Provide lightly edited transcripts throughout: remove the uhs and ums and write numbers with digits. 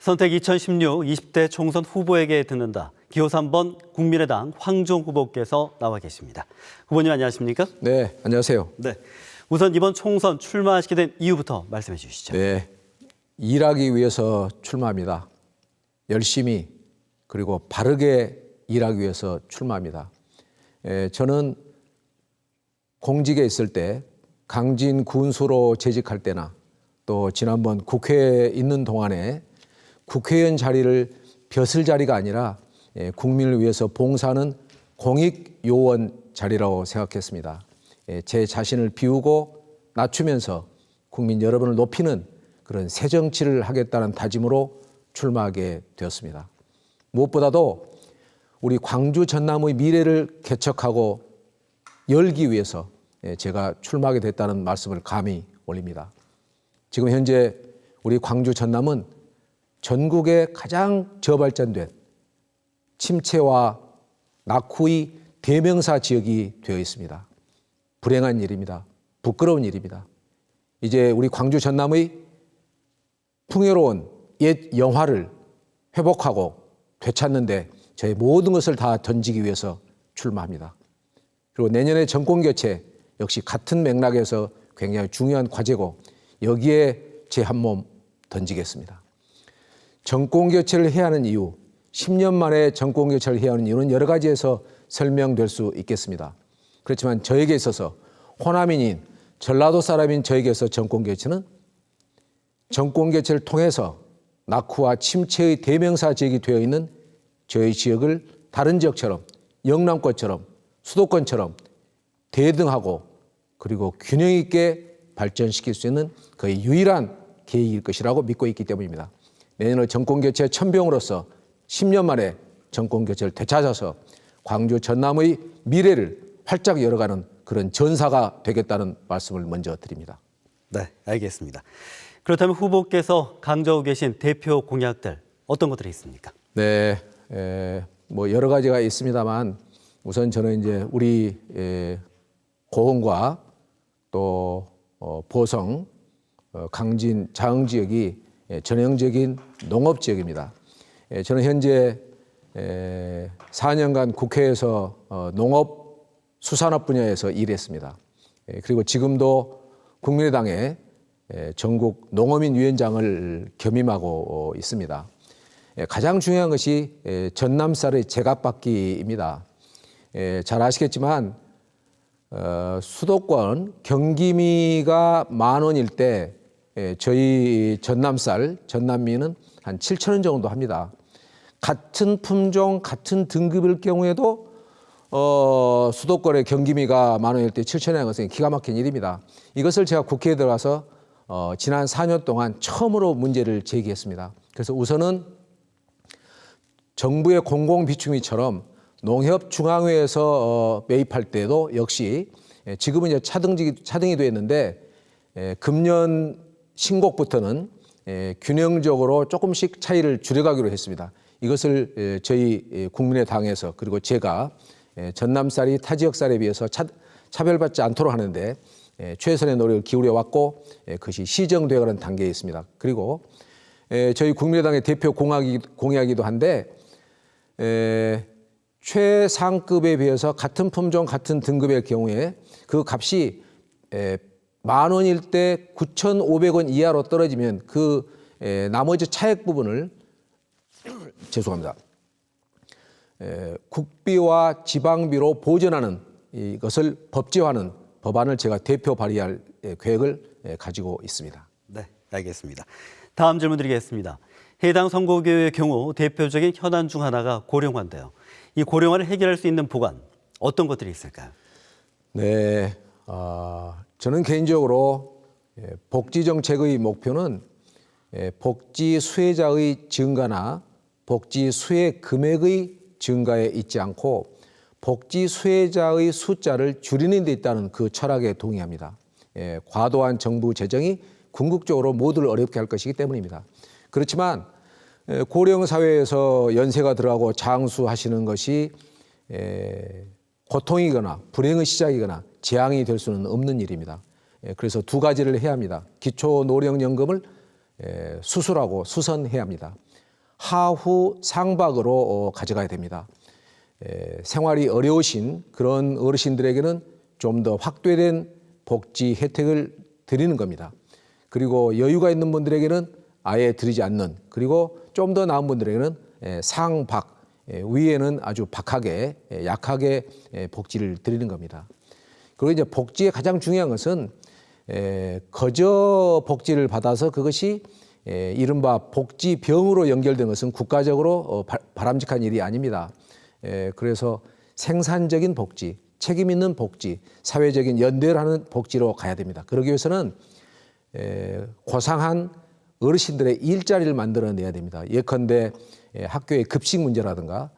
선택 2016 20대 총선 후보에게 듣는다. 기호 3번 국민의당 황종 후보께서 나와 계십니다. 후보님 안녕하십니까? 네, 안녕하세요. 네, 우선 이번 총선 출마하시게 된 이유부터 말씀해 주시죠. 네, 일하기 위해서 출마합니다. 열심히 그리고 바르게 일하기 위해서 출마합니다. 저는 공직에 있을 때 강진 군수로 재직할 때나 또 지난번 국회에 있는 동안에 국회의원 자리를 벼슬 자리가 아니라 국민을 위해서 봉사하는 공익요원 자리라고 생각했습니다. 제 자신을 비우고 낮추면서 국민 여러분을 높이는 그런 새 정치를 하겠다는 다짐으로 출마하게 되었습니다. 무엇보다도 우리 광주 전남의 미래를 개척하고 열기 위해서 제가 출마하게 됐다는 말씀을 감히 올립니다. 지금 현재 우리 광주 전남은 전국에 가장 저발전된 침체와 낙후의 대명사 지역이 되어 있습니다. 불행한 일입니다. 부끄러운 일입니다. 이제 우리 광주 전남의 풍요로운 옛 영화를 회복하고 되찾는데 저의 모든 것을 다 던지기 위해서 출마합니다. 그리고 내년에 정권교체 역시 같은 맥락에서 굉장히 중요한 과제고 여기에 제 한 몸 던지겠습니다. 정권교체를 해야 하는 이유, 10년 만에 정권교체를 해야 하는 이유는 여러 가지에서 설명될 수 있겠습니다. 그렇지만 저에게 있어서 호남인인 전라도 사람인 저에게 있어서 정권교체는 정권교체를 통해서 낙후와 침체의 대명사 지역이 되어 있는 저희 지역을 다른 지역처럼 영남권처럼 수도권처럼 대등하고 그리고 균형 있게 발전시킬 수 있는 거의 유일한 계획일 것이라고 믿고 있기 때문입니다. 내년을 정권교체 천병으로서 10년 만에 정권교체를 되찾아서 광주 전남의 미래를 활짝 열어가는 그런 전사가 되겠다는 말씀을 먼저 드립니다. 네, 알겠습니다. 그렇다면 후보께서 강조하고 계신 대표 공약들 어떤 것들이 있습니까? 네, 뭐 여러 가지가 있습니다만 우선 저는 이제 우리 고흥과 또 보성, 강진, 자흥 지역이 전형적인 농업 지역입니다. 저는 현재 4년간 국회에서 농업, 수산업 분야에서 일했습니다. 그리고 지금도 국민의당의 전국 농어민 위원장을 겸임하고 있습니다. 가장 중요한 것이 전남쌀의 제값받기입니다. 잘 아시겠지만 수도권 경기미가 10,000원일 때 저희 전남쌀, 전남미는 한 7,000원 정도 합니다. 같은 품종, 같은 등급일 경우에도 수도권의 경기미가 10,000원일 때 7,000원인 것은 기가 막힌 일입니다. 이것을 제가 국회에 들어가서 지난 4년 동안 처음으로 문제를 제기했습니다. 그래서 우선은 정부의 공공비축미처럼 농협중앙회에서 매입할 때도 역시 지금은 이제 차등이 되어 있는데 금년 신곡부터는 균형적으로 조금씩 차이를 줄여가기로 했습니다. 이것을 저희 국민의당에서 그리고 제가 전남쌀이 타 지역쌀에 비해서 차별받지 않도록 하는데 최선의 노력을 기울여 왔고 그것이 시정되어가는 단계에 있습니다. 그리고 저희 국민의당의 대표 공약이기도 한데 최상급에 비해서 같은 품종 같은 등급의 경우에 그 값이 10,000원일 때 9,500원 이하로 떨어지면 그 나머지 차액 부분을 죄송합니다. 국비와 지방비로 보전하는 이것을 법제화하는 법안을 제가 대표 발의할 계획을 가지고 있습니다. 네, 알겠습니다. 다음 질문 드리겠습니다. 해당 선거구의 경우 대표적인 현안 중 하나가 고령화인데요. 이 고령화를 해결할 수 있는 보관 어떤 것들이 있을까요? 네, 저는 개인적으로 복지 정책의 목표는 복지 수혜자의 증가나 복지 수혜 금액의 증가에 있지 않고 복지 수혜자의 숫자를 줄이는 데 있다는 그 철학에 동의합니다. 과도한 정부 재정이 궁극적으로 모두를 어렵게 할 것이기 때문입니다. 그렇지만 고령 사회에서 연세가 들어가고 장수하시는 것이 고통이거나 불행의 시작이거나 재앙이 될 수는 없는 일입니다. 그래서 두 가지를 해야 합니다. 기초노령연금을 수술하고 수선해야 합니다. 하후 상박으로 가져가야 됩니다. 생활이 어려우신 그런 어르신들에게는 좀 더 확대된 복지 혜택을 드리는 겁니다. 그리고 여유가 있는 분들에게는 아예 드리지 않는, 그리고 좀 더 나은 분들에게는 상박, 위에는 아주 박하게 약하게 복지를 드리는 겁니다. 그리고 이제 복지의 가장 중요한 것은 거저 복지를 받아서 그것이 이른바 복지병으로 연결된 것은 국가적으로 바람직한 일이 아닙니다. 그래서 생산적인 복지, 책임 있는 복지, 사회적인 연대를 하는 복지로 가야 됩니다. 그러기 위해서는 고상한 어르신들의 일자리를 만들어내야 됩니다. 예컨대 학교의 급식 문제라든가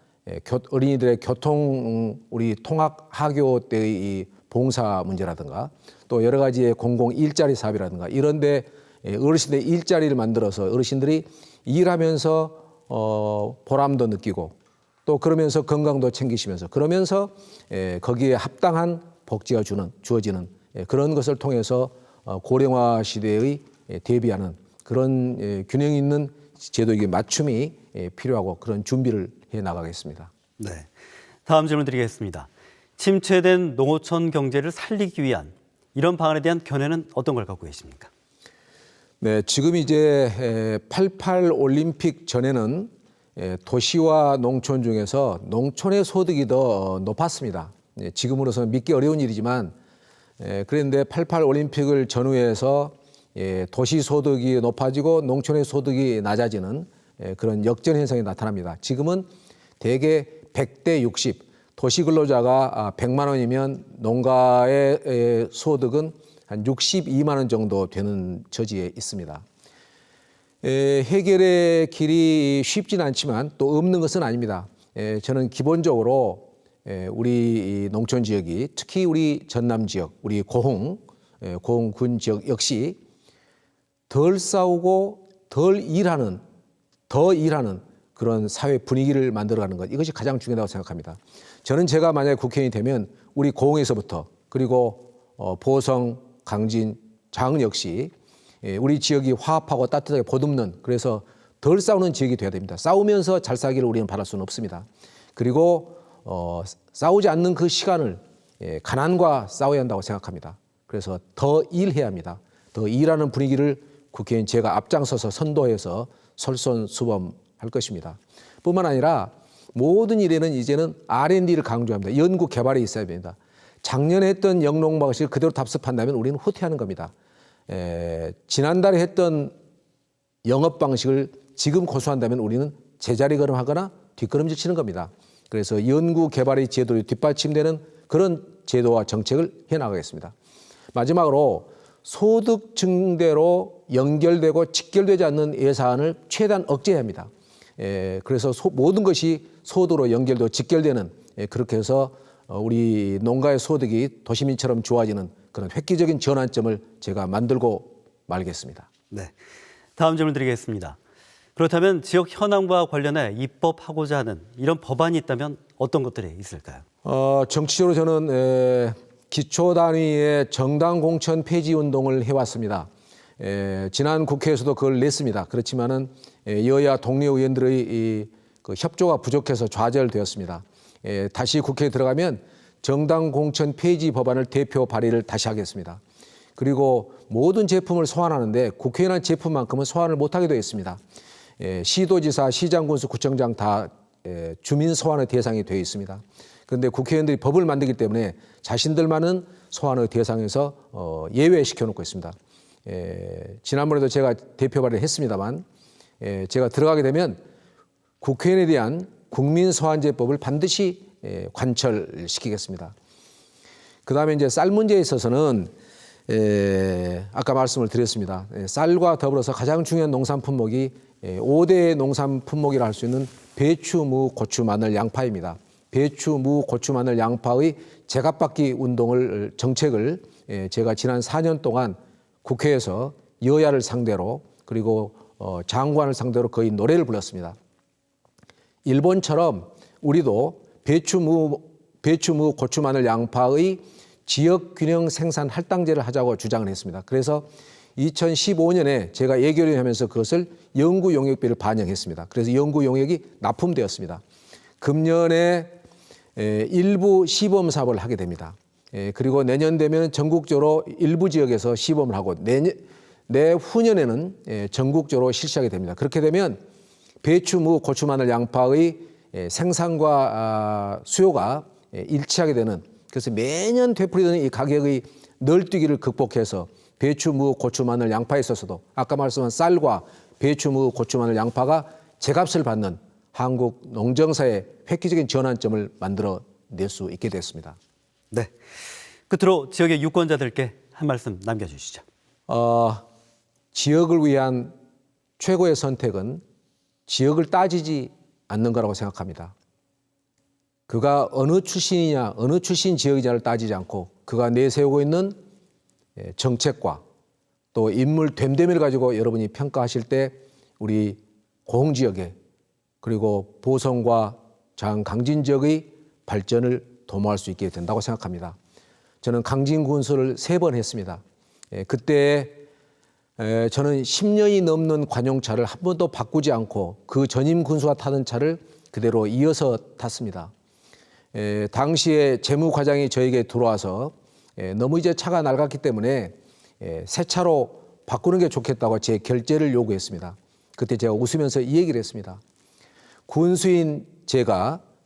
어린이들의 교통, 우리 통학 하교 때의 이 봉사 문제라든가 또 여러 가지의 공공 일자리 사업이라든가 이런 데 어르신들의 일자리를 만들어서 어르신들이 일하면서 보람도 느끼고 또 그러면서 건강도 챙기시면서 그러면서 거기에 합당한 복지가 주어지는 그런 것을 통해서 고령화 시대의 대비하는 그런 균형 있는 제도의 맞춤이 필요하고 그런 준비를 해 나가겠습니다. 네. 다음 질문 드리겠습니다. 침체된 농어촌 경제를 살리기 위한 이런 방안에 대한 견해는 어떤 걸 갖고 계십니까? 네, 지금 이제 88 올림픽 전에는 도시와 농촌 중에서 농촌의 소득이 더 높았습니다. 지금으로서는 믿기 어려운 일이지만 그런데 88 올림픽을 전후해서 도시 소득이 높아지고 농촌의 소득이 낮아지는 그런 역전 현상이 나타납니다. 지금은 대개 100대 60, 도시 근로자가 100만 원이면 농가의 소득은 한 62만 원 정도 되는 처지에 있습니다. 해결의 길이 쉽지는 않지만 또 없는 것은 아닙니다. 저는 기본적으로 우리 농촌 지역이 특히 우리 전남 지역, 우리 고흥군 지역 역시 덜 싸우고 더 일하는 그런 사회 분위기를 만들어가는 것, 이것이 가장 중요하다고 생각합니다. 저는 제가 만약에 국회의원이 되면 우리 고흥에서부터 그리고 보성, 강진, 장흥 역시 우리 지역이 화합하고 따뜻하게 보듬는, 그래서 덜 싸우는 지역이 돼야 됩니다. 싸우면서 잘 살기를 우리는 바랄 수는 없습니다. 그리고 싸우지 않는 그 시간을 가난과 싸워야 한다고 생각합니다. 그래서 더 일해야 합니다. 더 일하는 분위기를 국회의원 제가 앞장서서 선도해서 솔선수범할 것입니다. 뿐만 아니라 모든 일에는 이제는 R&D를 강조합니다. 연구 개발이 있어야 됩니다. 작년에 했던 영농 방식을 그대로 답습한다면 우리는 후퇴하는 겁니다. 지난달에 했던 영업 방식을 지금 고수한다면 우리는 제자리 걸음하거나 뒷걸음질 치는 겁니다. 그래서 연구 개발의 제도로 뒷받침되는 그런 제도와 정책을 해나가겠습니다. 마지막으로 소득 증대로 연결되고 직결되지 않는 예산을 최대한 억제해야 합니다. 그래서 모든 것이 소득으로 연결되고 직결되는, 그렇게 해서 우리 농가의 소득이 도시민처럼 좋아지는 그런 획기적인 전환점을 제가 만들고 말겠습니다. 네. 다음 질문 드리겠습니다. 그렇다면 지역 현황과 관련해 입법하고자 하는 이런 법안이 있다면 어떤 것들이 있을까요? 정치적으로 저는 기초 단위의 정당 공천 폐지 운동을 해왔습니다. 지난 국회에서도 그걸 냈습니다. 그렇지만은 여야 동료 의원들의 그 협조가 부족해서 좌절되었습니다. 다시 국회에 들어가면 정당 공천 폐지 법안을 대표 발의를 다시 하겠습니다. 그리고 모든 제품을 소환하는데 국회의원 제품만큼은 소환을 못하게 되어 있습니다. 시도지사, 시장군수, 구청장 다 주민 소환의 대상이 되어 있습니다. 그런데 국회의원들이 법을 만들기 때문에 자신들만은 소환의 대상에서 예외시켜 놓고 있습니다. 지난번에도 제가 대표 발의를 했습니다만 제가 들어가게 되면 국회의원에 대한 국민소환제법을 반드시 관철시키겠습니다. 그다음에 이제 쌀 문제에 있어서는 아까 말씀을 드렸습니다. 쌀과 더불어서 가장 중요한 농산 품목이 5대 농산 품목이라 할 수 있는 배추, 무, 고추, 마늘, 양파입니다. 배추, 무, 고추, 마늘, 양파의 제값받기 운동을 정책을 제가 지난 4년 동안 국회에서 여야를 상대로 그리고 장관을 상대로 거의 노래를 불렀습니다. 일본처럼 우리도 배추, 무, 고추, 마늘, 양파의 지역 균형 생산 할당제를 하자고 주장을 했습니다. 그래서 2015년에 제가 예결위를 하면서 그것을 연구 용역비를 반영했습니다. 그래서 연구 용역이 납품되었습니다. 금년에 일부 시범 사업을 하게 됩니다. 그리고 내년 되면 전국적으로 일부 지역에서 시범을 하고 내후년에는 전국적으로 실시하게 됩니다. 그렇게 되면 배추, 무, 고추, 마늘, 양파의 생산과 수요가 일치하게 되는, 그래서 매년 되풀이되는 이 가격의 널뛰기를 극복해서 배추, 무, 고추, 마늘, 양파에 있어서도 아까 말씀한 쌀과 배추, 무, 고추, 마늘, 양파가 제값을 받는 한국 농정사의 획기적인 전환점을 만들어낼 수 있게 됐습니다. 네. 끝으로 지역의 유권자들께 한 말씀 남겨주시죠. 지역을 위한 최고의 선택은 지역을 따지지 않는 거라고 생각합니다. 그가 어느 출신이냐, 어느 출신 지역이냐를 따지지 않고 그가 내세우고 있는 정책과 또 인물 됨됨이를 가지고 여러분이 평가하실 때 우리 고흥지역의 그리고 보성과 장강진 지역의 발전을 도모할 수 있게 된다고 생각합니다. 저는 강진 군수를 3번 했습니다. 그때 저는 10년이 넘는 관용차를 한 번도 바꾸지 않고 그 전임 군수가 타는 차를 그대로 이어서 탔습니다. 당시에 재무과장이 저에게 들어와서 너무 이제 차가 낡았기 때문에 새 차로 바꾸는 게 좋겠다고 제 결재를 요구했습니다. 그때 제가 웃으면서 이 얘기를 했습니다. 군수인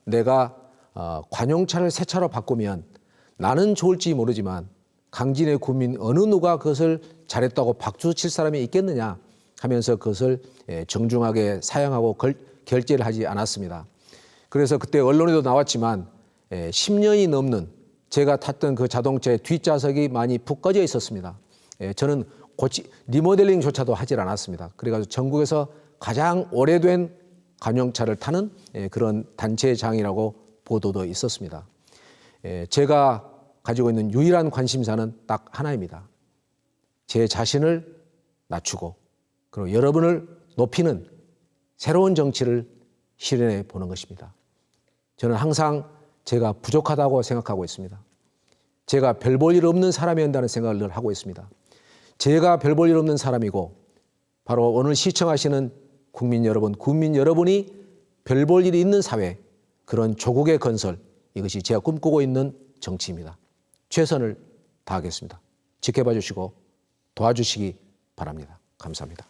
내가 관용차를 새 차로 바꾸면 나는 좋을지 모르지만 강진의 국민 어느 누가 그것을 잘했다고 박수 칠 사람이 있겠느냐 하면서 그것을 정중하게 사양하고 결재를 하지 않았습니다. 그래서 그때 언론에도 나왔지만 10년이 넘는 제가 탔던 그 자동차의 뒷좌석이 많이 푹 꺼져 있었습니다. 저는 리모델링조차도 하질 않았습니다. 그래가지고 전국에서 가장 오래된 관용차를 타는 그런 단체장이라고 보도도 있었습니다. 제가 가지고 있는 유일한 관심사는 딱 하나입니다. 제 자신을 낮추고 그리고 여러분을 높이는 새로운 정치를 실현해 보는 것입니다. 저는 항상 제가 부족하다고 생각하고 있습니다. 제가 별 볼 일 없는 사람이었다는 생각을 늘 하고 있습니다. 제가 별 볼 일 없는 사람이고 바로 오늘 시청하시는 국민 여러분이 별 볼 일이 있는 사회, 그런 조국의 건설, 이것이 제가 꿈꾸고 있는 정치입니다. 최선을 다하겠습니다. 지켜봐 주시고 도와주시기 바랍니다. 감사합니다.